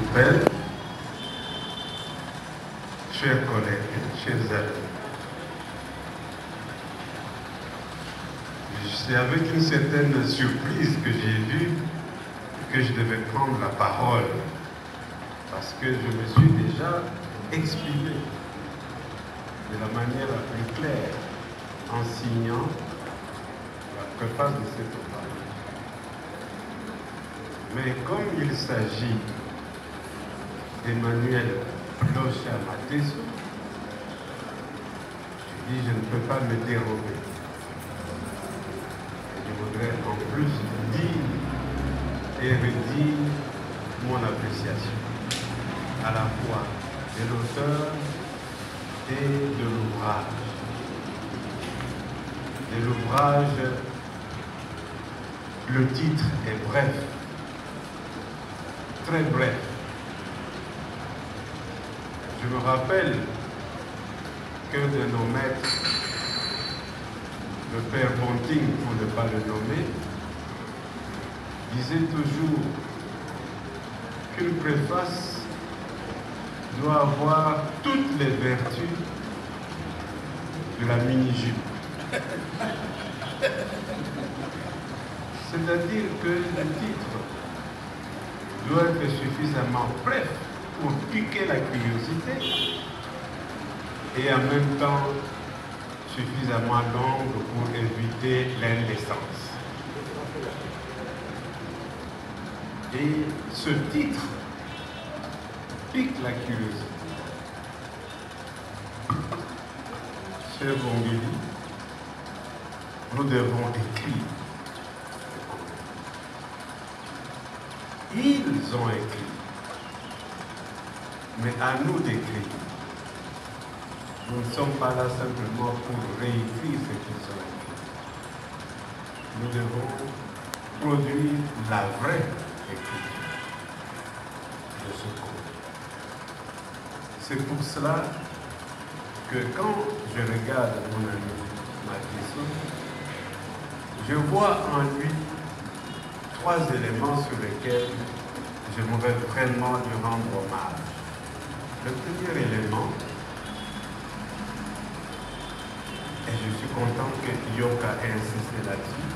Coupel, chers collègues, chers amis, c'est avec une certaine surprise que j'ai vu que je devais prendre la parole, parce que je me suis déjà exprimé de la manière la plus claire en signant la préface de cette parole. Mais comme il s'agit d'Emmanuel Blocha Mateso, je dis je ne peux pas me dérober. Je voudrais en plus dire et redire mon appréciation à la fois de l'auteur et de l'ouvrage. De l'ouvrage, le titre est bref, très bref. Je me rappelle que de nos maîtres, le père Bonting, pour ne pas le nommer, disait toujours qu'une préface doit avoir toutes les vertus de la mini-jupe. C'est-à-dire que le titre doit être suffisamment bref pour piquer la curiosité et en même temps suffisamment longue pour éviter l'indécence. Et ce titre pique la curiosité. Cher Bongili, nous devons écrire. Ils ont écrit, mais à nous d'écrire. Nous ne sommes pas là simplement pour réécrire ce qu'ils ont écrit. Nous devons produire la vraie écriture de ce conte. C'est pour cela que quand je regarde mon ami Mateso, je vois en lui trois éléments sur lesquels j'aimerais vraiment lui rendre hommage. Le premier élément, et je suis content que Yoka ait insisté là-dessus,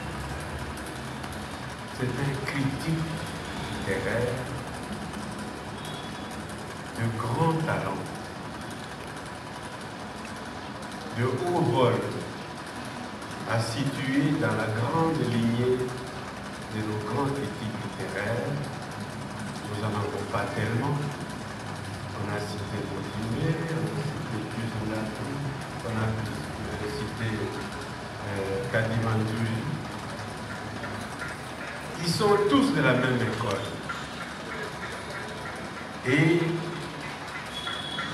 c'est un critique littéraire de grand talent, de haut vol, à situer dans la grande lignée de nos grands critiques littéraires. Nous n'en avons pas tellement. On a cité Baudelaire, on a cité Cuzulato, on a cité Kadimantouri. Ils sont tous de la même école. Et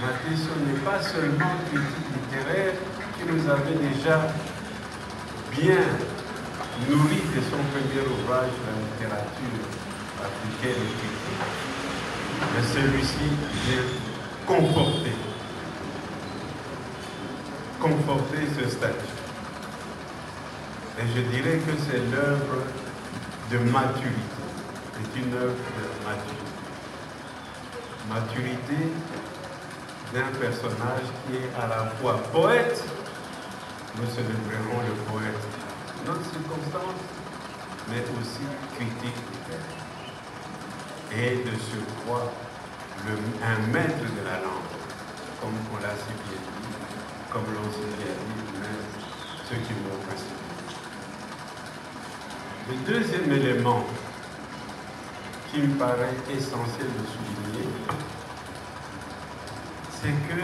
Mateso n'est pas seulement critique littéraire qui nous avait déjà bien nourri de son premier ouvrage, la littérature africaine et critique, mais celui-ci vient conforter ce statut. Et je dirais que c'est l'œuvre de maturité. C'est une œuvre de maturité. Maturité d'un personnage qui est à la fois poète, nous célébrerons le poète dans notre circonstance, mais aussi critique littéraire. Et de surcroît, un maître de la langue, comme on l'a si bien dit, comme l'ont si bien dit même ceux qui m'ont précédé. Le deuxième élément qui me paraît essentiel de souligner, c'est que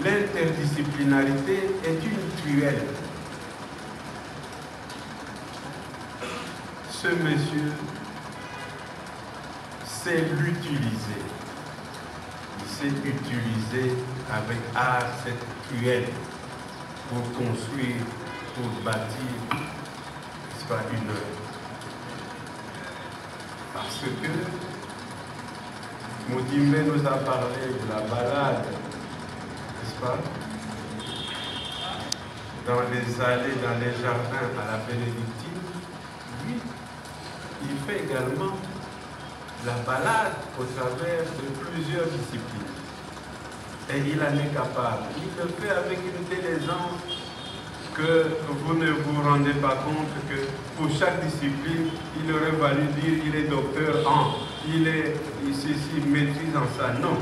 l'interdisciplinarité est une tuelle. Ce monsieur sait l'utiliser. Il sait utiliser avec art cette tuelle pour construire, pour bâtir, n'est-ce pas, une œuvre. Parce que Modimbe nous a parlé de la balade, n'est-ce pas, dans les allées, dans les jardins à la bénédictine. Oui, fait également la balade au travers de plusieurs disciplines. Et il en est capable. Il le fait avec une telle aisance que vous ne vous rendez pas compte que pour chaque discipline, il aurait valu dire il est docteur en, il est ici, maîtrise en ça. Non.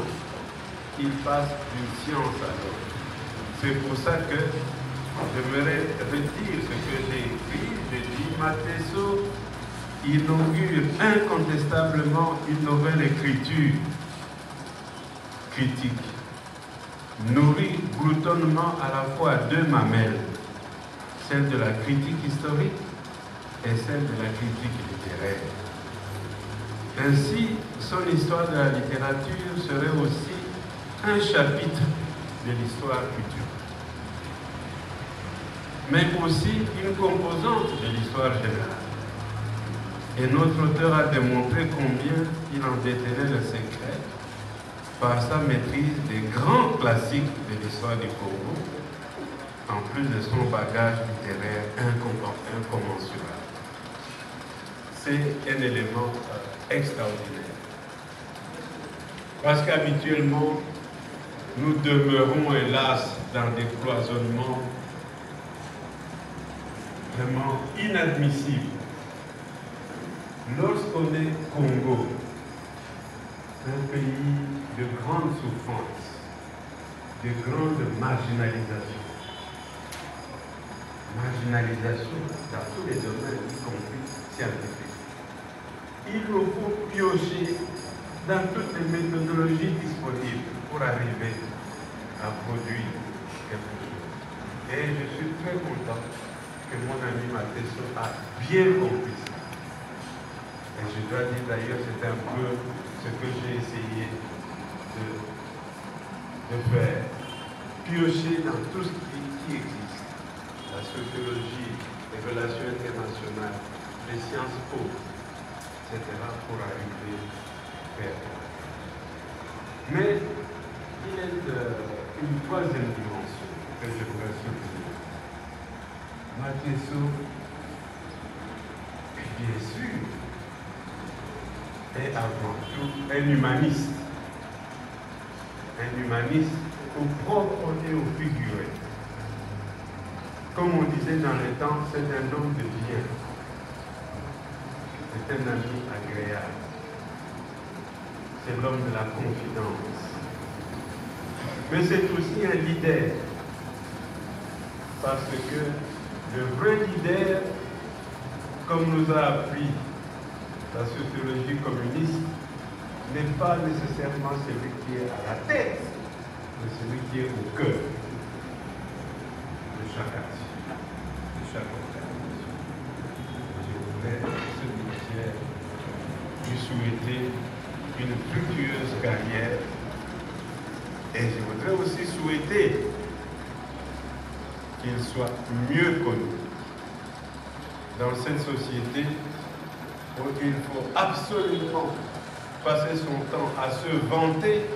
Il passe d'une science à l'autre. C'est pour ça que j'aimerais redire ce que j'ai écrit. J'ai dit, Matheso inaugure incontestablement une nouvelle écriture critique, nourrie broutonnement à la fois deux mamelles, celle de la critique historique et celle de la critique littéraire. Ainsi, son histoire de la littérature serait aussi un chapitre de l'histoire culturelle, mais aussi une composante de l'histoire générale. Et notre auteur a démontré combien il en détenait le secret par sa maîtrise des grands classiques de l'histoire du Congo, en plus de son bagage littéraire incommensurable. C'est un élément extraordinaire. Parce qu'habituellement, nous demeurons hélas dans des cloisonnements vraiment inadmissibles. Lorsqu'on est Congo, un pays de grande souffrance, de grande marginalisation dans tous les domaines, y compris scientifiques, il nous faut piocher dans toutes les méthodologies disponibles pour arriver à produire quelque chose. Et je suis très content que mon ami Matheso a bien compris ça. Et je dois dire d'ailleurs, c'est un peu ce que j'ai essayé de faire. Piocher dans tout ce qui existe. La sociologie, les relations internationales, les sciences po, etc. pour arriver vers là. Mais il y a une troisième dimension que je voudrais souligner. Matheso, bien sûr, est avant tout un humaniste. Un humaniste au propre et au figuré. Comme on disait dans le temps, c'est un homme de bien. C'est un ami agréable. C'est l'homme de la confidence. Mais c'est aussi un leader. Parce que le vrai leader, comme nous a appris la sociologie communiste, n'est pas nécessairement celui qui est à la tête, mais celui qui est au cœur de chaque action, de chaque organisation. Je voudrais, à ce ministère, lui souhaiter une fructueuse carrière et je voudrais aussi souhaiter qu'il soit mieux connu dans cette société où il faut absolument passer son temps à se vanter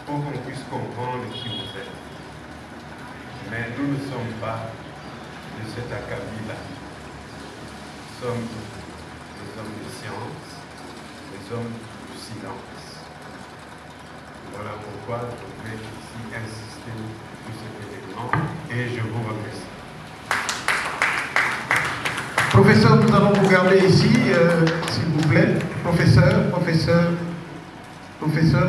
pour qu'on puisse comprendre qui vous êtes. Mais nous ne sommes pas de cet acabit-là. Nous sommes des hommes de science, des hommes du silence. Voilà pourquoi je voudrais ici insister sur cet événement et je vous remercie. Professeur, nous allons vous garder ici, s'il vous plaît. Professeur,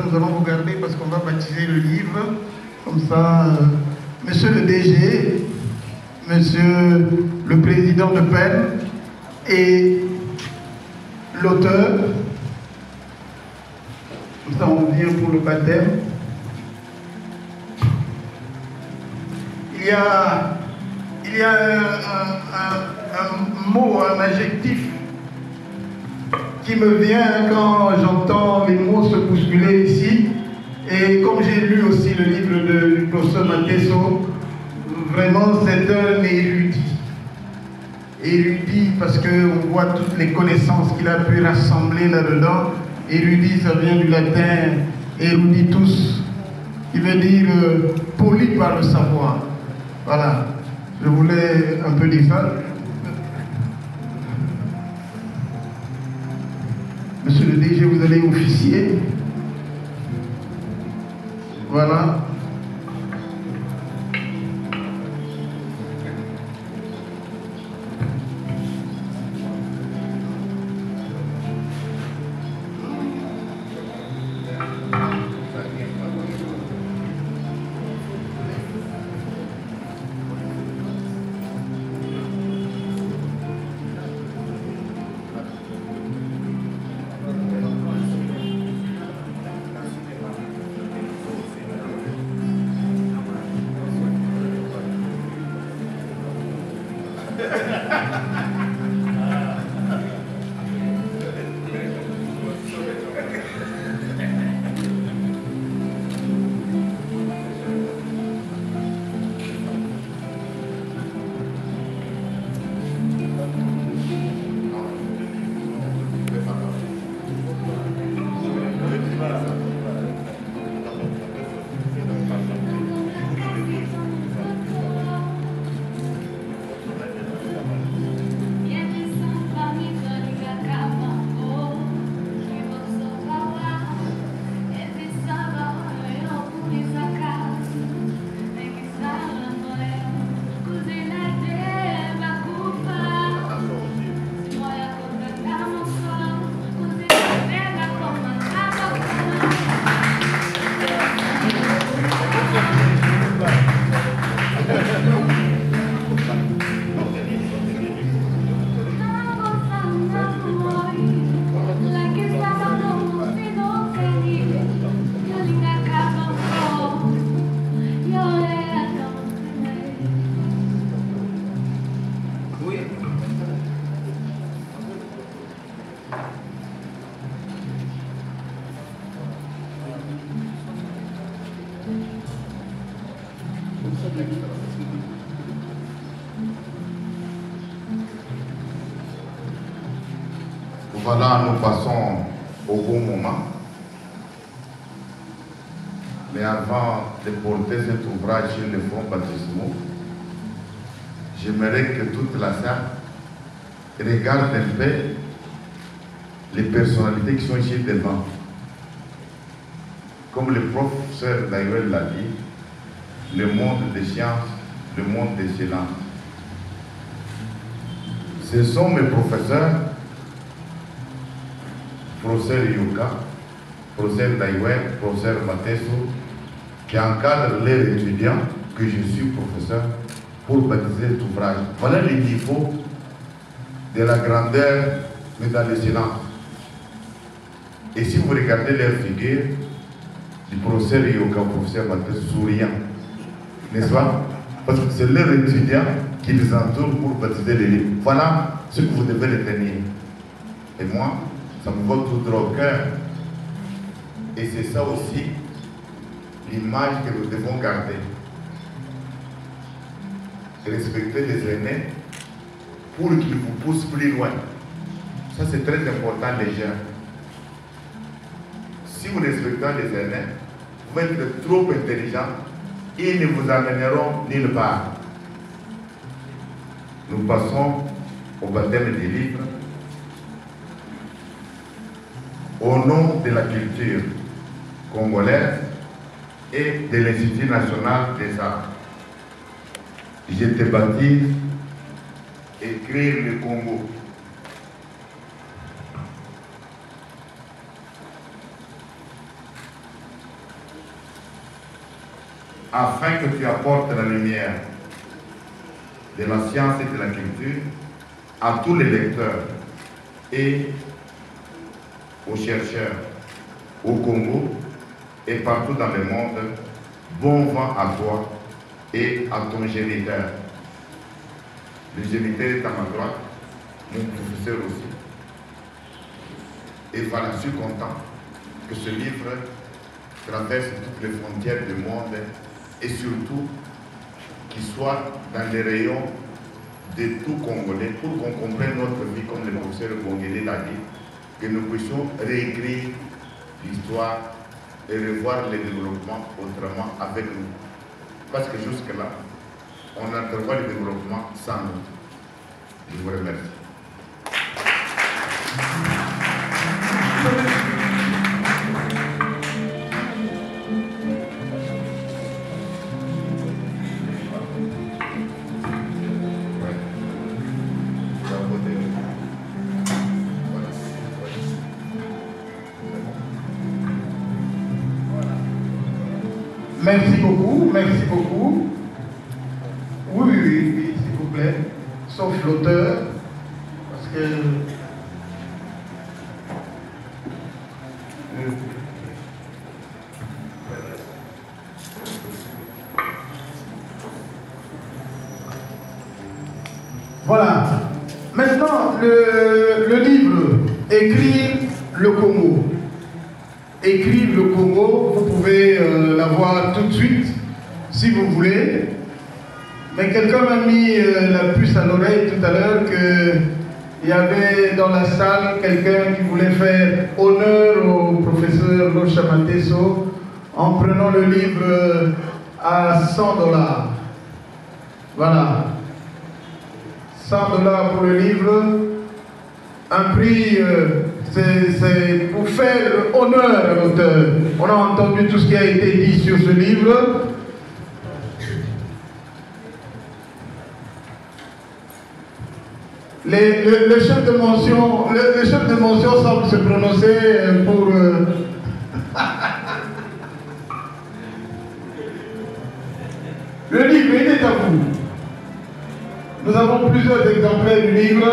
nous allons vous garder parce qu'on va baptiser le livre. Comme ça, monsieur le DG, monsieur le président de PEN et l'auteur, comme ça on vient pour le baptême. Il y a un mot, un adjectif qui me vient quand j'entends les mots se bousculer ici. Et comme j'ai lu aussi le livre du professeur Matheso, vraiment c'est un érudit. Érudit parce qu'on voit toutes les connaissances qu'il a pu rassembler là-dedans. Érudit, ça vient du latin eruditus, qui veut dire poli par le savoir. Voilà, je voulais un peu dire ça. Monsieur le DG, vous allez officier. Voilà. Voilà, nous passons au bon moment. Mais avant de porter cet ouvrage sur les fonds baptismaux, j'aimerais que toute la salle regarde un peu les personnalités qui sont ici devant. Comme le professeur Daïwel l'a dit, le monde des sciences, le monde des silences. Ce sont mes professeurs, professeur Yuka, professeur Daïwel, professeur Mateso, qui encadrent les étudiants que je suis professeur pour baptiser cet ouvrage. Voilà le niveau de la grandeur, mais dans le silence. Et si vous regardez leur figure, du professeur Yuka, professeur Mateso, souriant, n'est-ce pas? Parce que c'est leur étudiant qui les entoure pour baptiser les livres. Voilà ce que vous devez retenir. Et moi, ça me va tout droit au cœur. Et c'est ça aussi l'image que nous devons garder. Respecter les aînés pour qu'ils vous poussent plus loin. Ça, c'est très important, les jeunes. Si vous respectez les aînés, vous êtes trop intelligents, ils ne vous amèneront nulle part. Nous passons au baptême des livres. Au nom de la culture congolaise et de l'Institut national des arts, je te baptise Écrire le Congo. Afin que tu apportes la lumière de la science et de la culture à tous les lecteurs et aux chercheurs au Congo et partout dans le monde. Bon vent à toi et à ton géniteur. Le géniteur est à ma droite, mon professeur aussi. Et voilà, je suis content que ce livre traverse toutes les frontières du monde et surtout qu'il soit dans les rayons de tout Congolais pour qu'on comprenne notre vie comme le professeur Bongélé l'a dit, que nous puissions réécrire l'histoire et revoir le développement autrement avec nous. Parce que jusque-là, on entrevoit le développement sans nous. Je vous remercie. Merci beaucoup, merci beaucoup. Oui, s'il vous plaît. Sauf l'auteur, parce que... Voilà. Maintenant, le livre Écrire le Congo. Écrire le Congo, vous pouvez l'avoir tout de suite, si vous voulez. Mais quelqu'un m'a mis la puce à l'oreille tout à l'heure qu'il y avait dans la salle quelqu'un qui voulait faire honneur au professeur Locha Mateso en prenant le livre à $100. Voilà. $100 pour le livre. Un prix, c'est pour faire honneur à l'auteur. On a entendu tout ce qui a été dit sur ce livre. Le chef de mention semble se prononcer pour... Le livre, il est à vous. Nous avons plusieurs exemplaires du livre.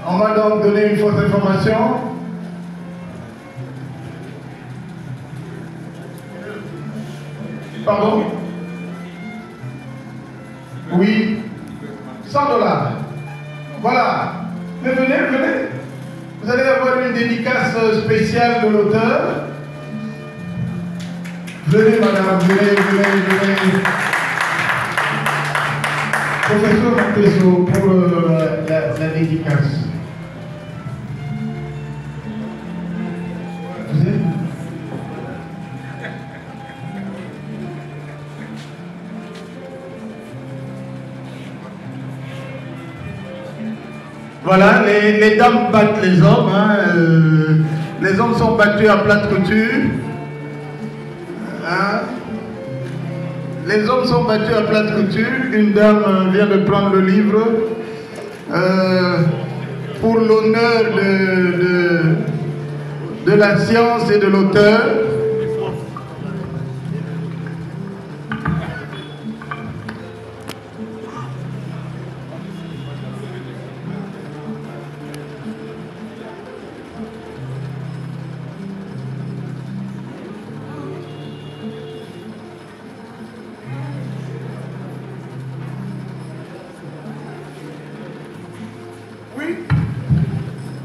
On m'a donc donné une fausse information. Pardon? Oui. $100. Voilà. Mais venez. Vous allez avoir une dédicace spéciale de l'auteur. Venez, madame, venez. Professeur Mateso pour la dédicace. Vous êtes? Voilà, les dames battent les hommes. Hein, les hommes sont battus à plate couture. Hein. Les hommes sont battus à plate couture. Une dame vient de prendre le livre pour l'honneur de la science et de l'auteur.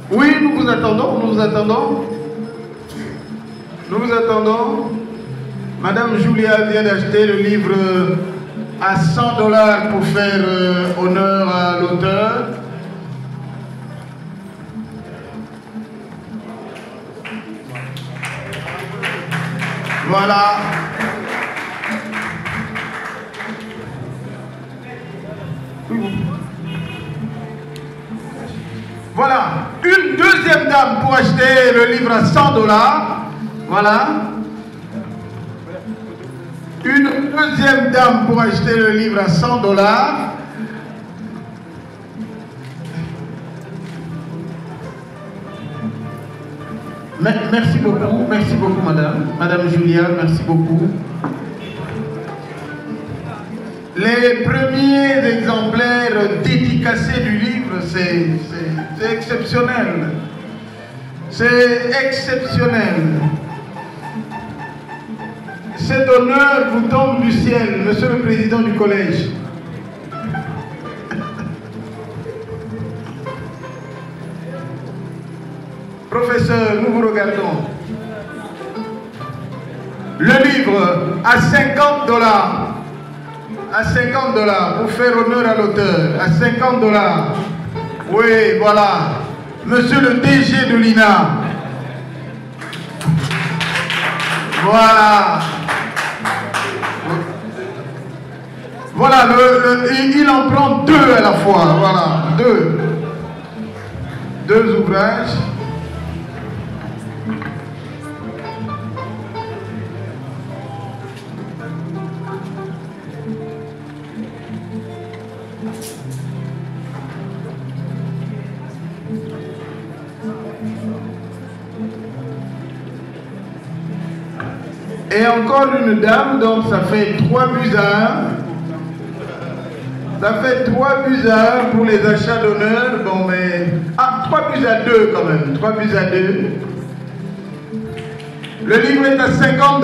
Oui, nous vous attendons. Madame Julia vient d'acheter le livre à $100 pour faire honneur à l'auteur. Voilà. Voilà, une deuxième dame pour acheter le livre à $100. Voilà. Une deuxième dame pour acheter le livre à $100. Merci beaucoup madame. Madame Julia, merci beaucoup. Les premiers exemplaires dédicacés du livre, c'est exceptionnel. C'est exceptionnel. Cet honneur vous tombe du ciel, monsieur le président du collège. Professeur, nous vous regardons. Le livre à $50. À $50 pour faire honneur à l'auteur. À $50. Oui, voilà. Monsieur le DG de l'INA. Voilà. Voilà, il en prend deux à la fois. Voilà, deux ouvrages. Et encore une dame, donc ça fait 3 buts à 1. Ça fait 3 buts à 1 pour les achats d'honneur. Bon, mais... Ah, 3 buts à 2 quand même. 3 buts à 2. Le livre est à $50.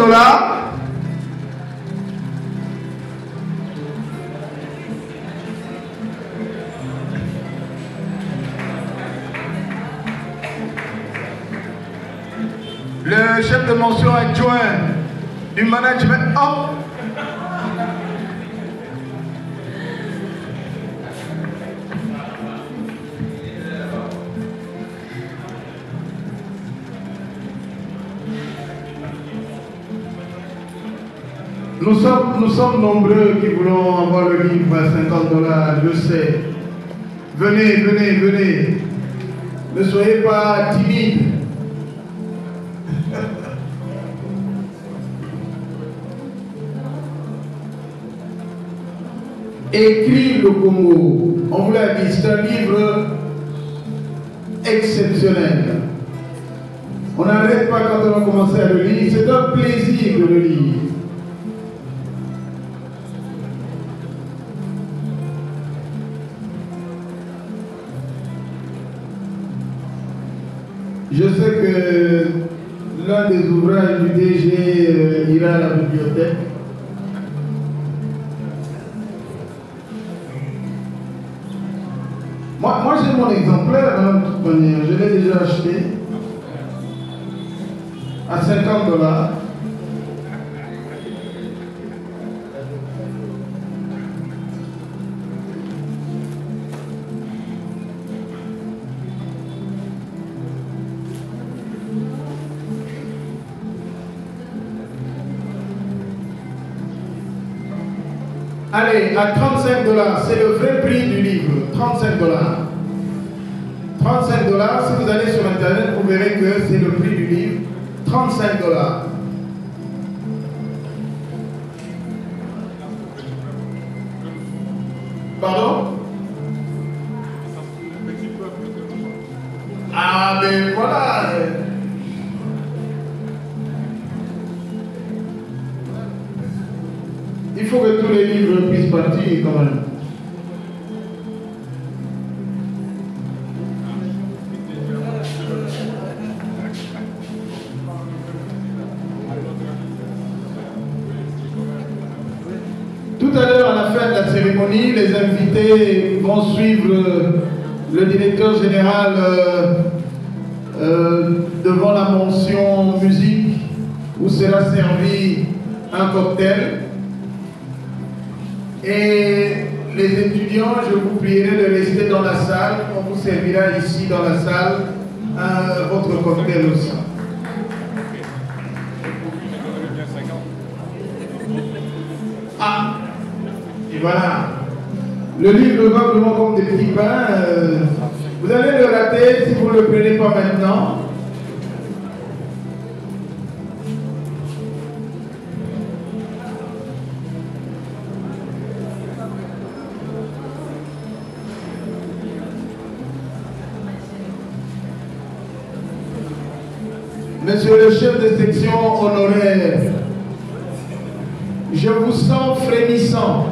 Le chef de mention adjoint du management. Oh. Nous sommes nombreux qui voulons avoir le livre à $50, je sais. Venez, venez, venez. Ne soyez pas timides. Écrire le Congo, on vous l'a dit, c'est un livre exceptionnel. On n'arrête pas quand on va commencer à le lire, c'est un plaisir de le lire. Je sais que l'un des ouvrages du DG ira à la bibliothèque. Moi j'ai mon exemplaire, hein, de toute manière, je l'ai déjà acheté à $50. Allez, à $35, c'est le vrai prix du livre, $35. $35, si vous allez sur Internet, vous verrez que c'est le prix du livre, $35. Pardon? Ah, mais voilà. Il faut que tous les livres puissent partir quand même. Tout à l'heure, à la fin de la cérémonie, les invités vont suivre le directeur général devant la mention musique où sera servi un cocktail. Et les étudiants, je vous prierai de rester dans la salle. On vous servira ici dans la salle votre cocktail aussi. Ah, et voilà. Le livre va vraiment comme des petits pains. Vous allez le rater si vous ne le prenez pas maintenant. Monsieur le chef de section honoraire, je vous sens frémissant.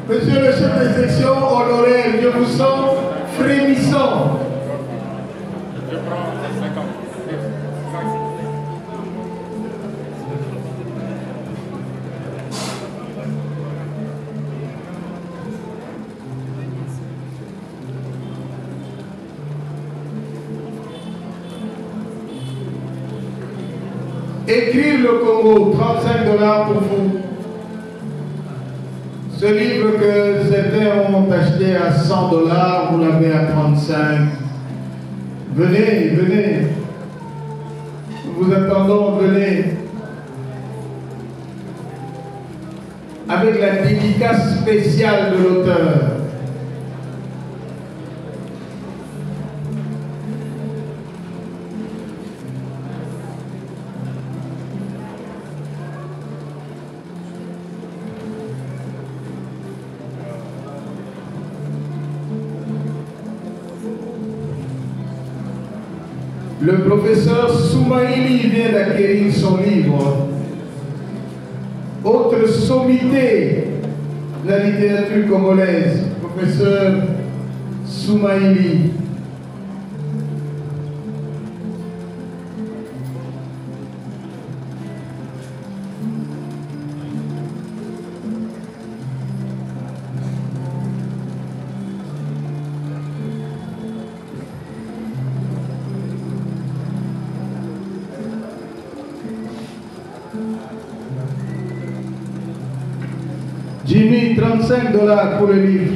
Monsieur le chef de section honoraire, je vous sens frémissant. Je prends 50. Écrire le Congo, $35 pour vous. Ce livre que certains ont acheté à $100, vous l'avez à 35. Venez, venez. Nous vous attendons, venez. Avec la dédicace spéciale de l'auteur. Le professeur Soumaïli vient d'acquérir son livre. Autre sommité de la littérature congolaise, professeur Soumaïli. Jimmy, $35 pour le livre.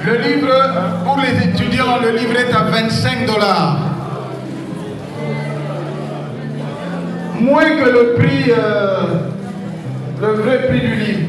Le livre, pour les étudiants, le livre est à $25. Moins que le prix, le vrai prix du livre.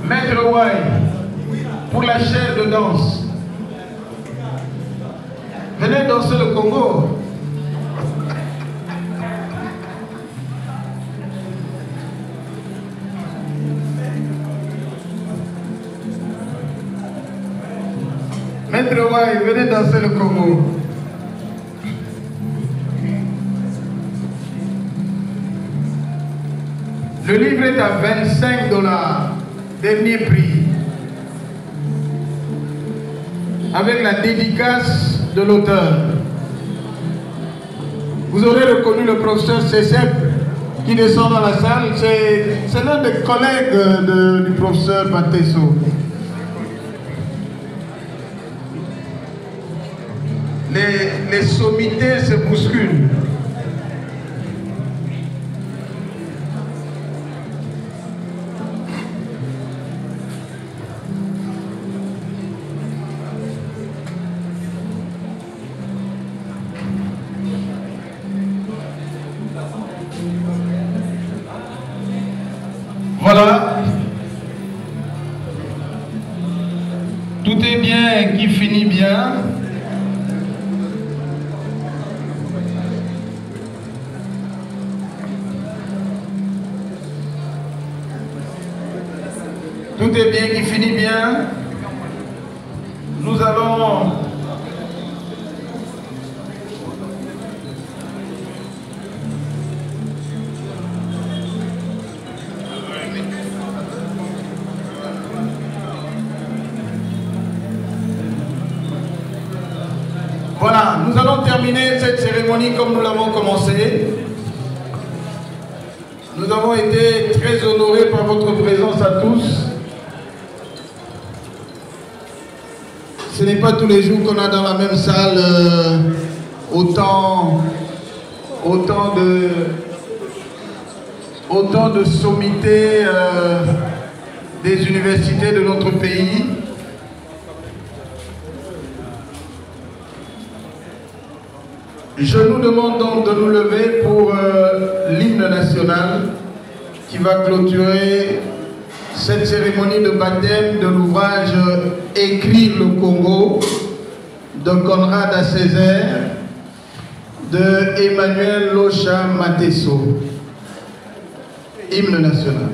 Maître Ouai, pour la chaire de danse. Venez danser le Congo. Maître Ouai, venez danser le Congo. Le livre est à $25. Dernier prix, avec la dédicace de l'auteur. Vous aurez reconnu le professeur Cécep qui descend dans la salle, c'est l'un des collègues du professeur Batesso. Les sommités se bousculent. Voilà. Tout est bien qui finit bien. Tout est bien qui finit bien. Nous allons voilà, nous allons terminer cette cérémonie comme nous l'avons commencé. Nous avons été très honorés par votre présence à tous. Ce n'est pas tous les jours qu'on a dans la même salle autant de sommités des universités de notre pays. Je nous demande donc de nous lever pour l'hymne national qui va clôturer cette cérémonie de baptême de l'ouvrage « Écrire le Congo » de Conrad Césaire, de Emmanuel Locha Matesso. Hymne national.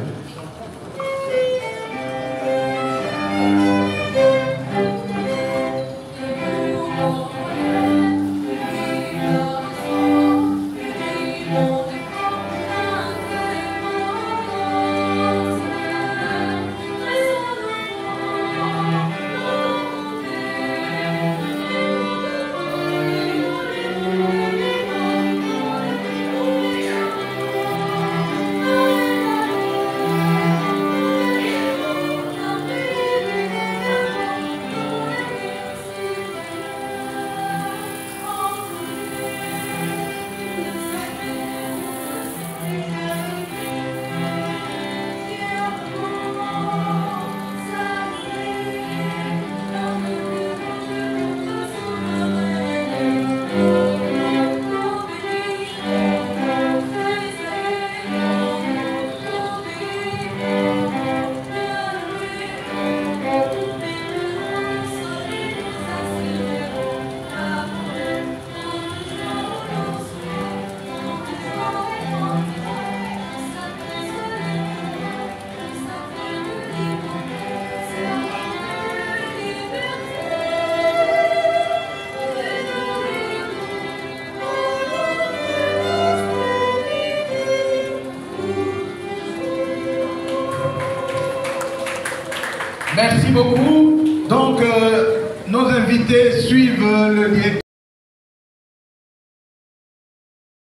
Merci beaucoup. Donc, nos invités suivent le directeur.